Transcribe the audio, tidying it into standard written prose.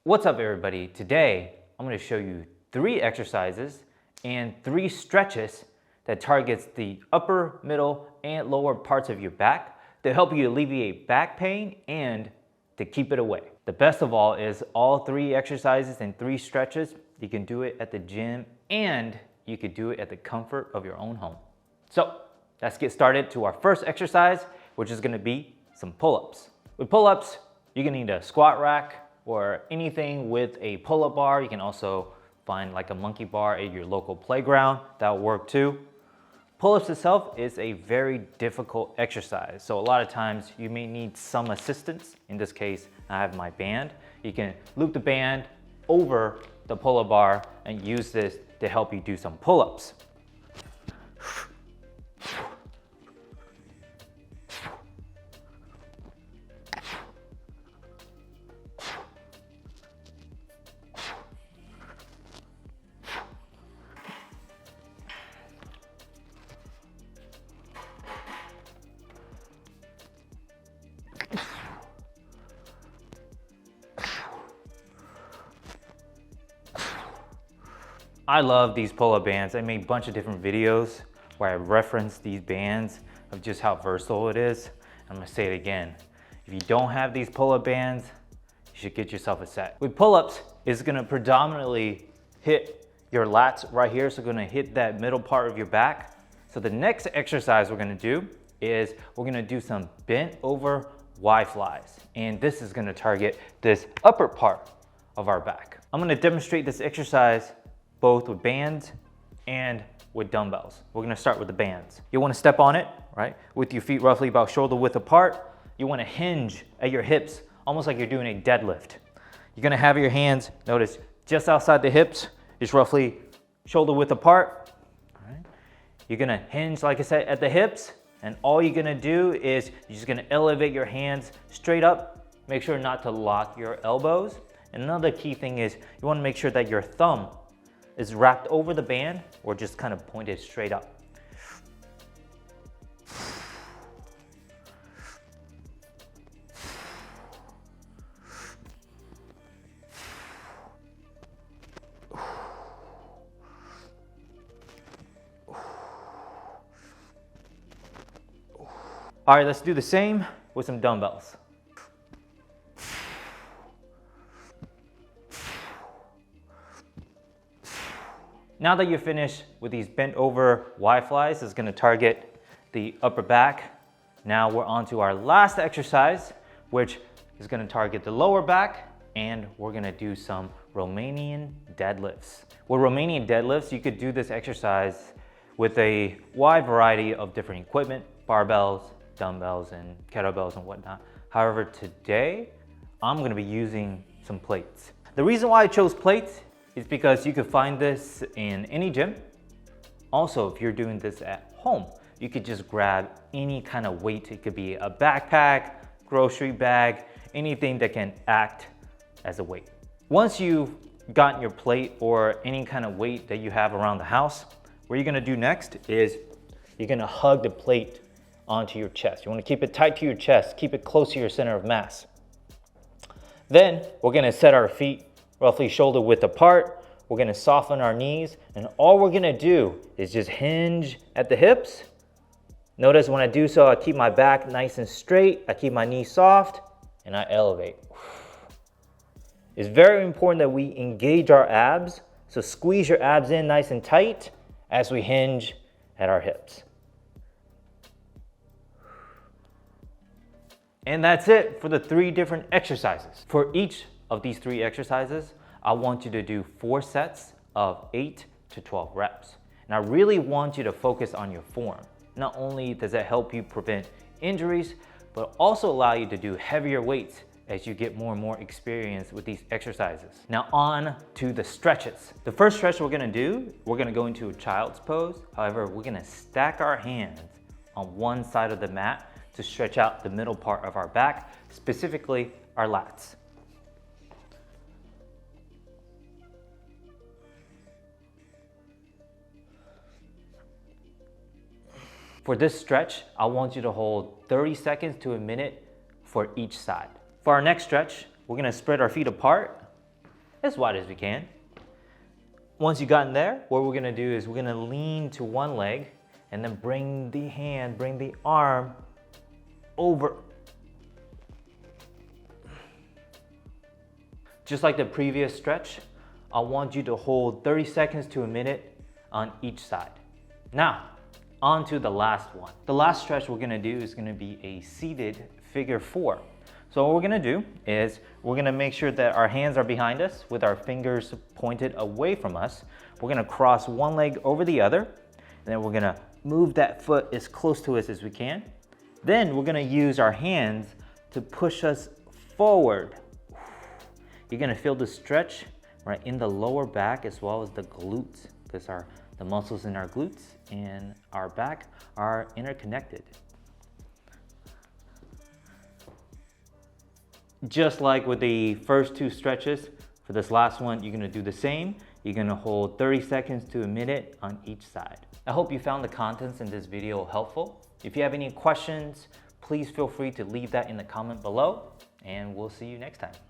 What's up everybody? Today I'm going to show you 3 exercises and 3 stretches that targets the upper, middle, and lower parts of your back to help you alleviate back pain and to keep it away. The best of all is all 3 exercises and 3 stretches, you can do it at the gym and you can do it at the comfort of your own home. So let's get started to our first exercise, which is going to be some pull-ups. With pull-ups, you're going to need a squat rack or anything with a pull-up bar. You can also find like a monkey bar at your local playground. That'll work too. Pull-ups itself is a very difficult exercise. So a lot of times you may need some assistance. In this case, I have my band. You can loop the band over the pull-up bar and use this to help you do some pull-ups. I love these pull-up bands. I made a bunch of different videos where I reference these bands of just how versatile it is. I'm gonna say it again. If you don't have these pull-up bands, you should get yourself a set. With pull-ups, it's gonna predominantly hit your lats right here. So gonna hit that middle part of your back. So the next exercise we're gonna do is we're gonna do some bent over Y flies. And this is gonna target this upper part of our back. I'm gonna demonstrate this exercise both with bands and with dumbbells. We're gonna start with the bands. You wanna step on it, right? With your feet roughly about shoulder width apart. You wanna hinge at your hips, almost like you're doing a deadlift. You're gonna have your hands, notice, just outside the hips, just roughly shoulder width apart. All right. You're gonna hinge, like I said, at the hips, and all you're gonna do is you're just gonna elevate your hands straight up. Make sure not to lock your elbows. And another key thing is you wanna make sure that your thumb is wrapped over the band or just kind of pointed straight up. All right, let's do the same with some dumbbells. Now that you're finished with these bent over Y flies, it's gonna target the upper back. Now we're on to our last exercise, which is gonna target the lower back, and we're gonna do some Romanian deadlifts. With Romanian deadlifts, you could do this exercise with a wide variety of different equipment, barbells, dumbbells, and kettlebells and whatnot. However, today, I'm gonna be using some plates. The reason why I chose plates is because you could find this in any gym. Also, if you're doing this at home, you could just grab any kind of weight. It could be a backpack, grocery bag, anything that can act as a weight. Once you've gotten your plate or any kind of weight that you have around the house, what you're gonna do next is you're gonna hug the plate onto your chest. You wanna keep it tight to your chest, keep it close to your center of mass. Then we're gonna set our feet roughly shoulder width apart. We're gonna soften our knees, and all we're gonna do is just hinge at the hips. Notice when I do so, I keep my back nice and straight, I keep my knees soft, and I elevate. It's very important that we engage our abs, so squeeze your abs in nice and tight as we hinge at our hips. And that's it for the 3 different exercises. For each of these 3 exercises, I want you to do 4 sets of 8 to 12 reps. And I really want you to focus on your form. Not only does it help you prevent injuries, but also allow you to do heavier weights as you get more and more experience with these exercises. Now on to the stretches. The first stretch we're gonna do, we're gonna go into a child's pose. However, we're gonna stack our hands on one side of the mat to stretch out the middle part of our back, specifically our lats. For this stretch, I want you to hold 30 seconds to a minute for each side. For our next stretch, we're gonna spread our feet apart as wide as we can. Once you got in there, what we're gonna do is we're gonna lean to one leg and then bring the arm over. Just like the previous stretch, I want you to hold 30 seconds to a minute on each side. Now, on to the last one. The last stretch we're gonna do is gonna be a seated figure 4. So what we're gonna do is we're gonna make sure that our hands are behind us with our fingers pointed away from us. We're gonna cross one leg over the other, and then we're gonna move that foot as close to us as we can. Then we're gonna use our hands to push us forward. You're gonna feel the stretch right in the lower back as well as the glutes, because the muscles in our glutes and our back are interconnected. Just like with the first 2 stretches, for this last one, you're gonna do the same. You're gonna hold 30 seconds to a minute on each side. I hope you found the contents in this video helpful. If you have any questions, please feel free to leave that in the comment below, and we'll see you next time.